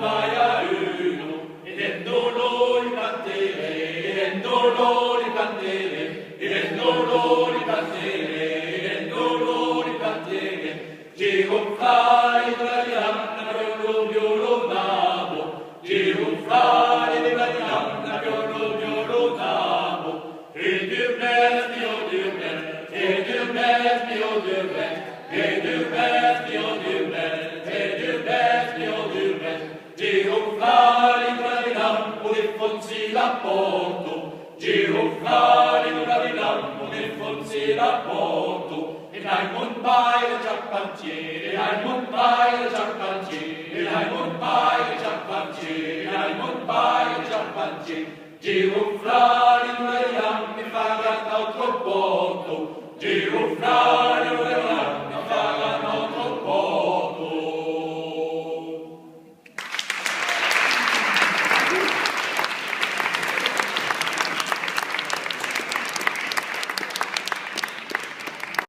Maia uno, ed endolo li cantere, ed endolo li cantere, ed endolo li cantere, ed endolo li cantere. Geonflai gladiana piolo piolo nabo, Geonflai gladiana piolo piolo nabo. Et du best, mio du best, et du best, mio du best, et du best, mio du best, et du best, mio du best. Geonflai gladiana ode fonsi la porto, Geonflai gladiana ode fonsi la porto. E ai montai le ciappantiere, ai montai le ciappantiere, ai montai le ciappantiere, ai montai le ciappantiere. Geonflai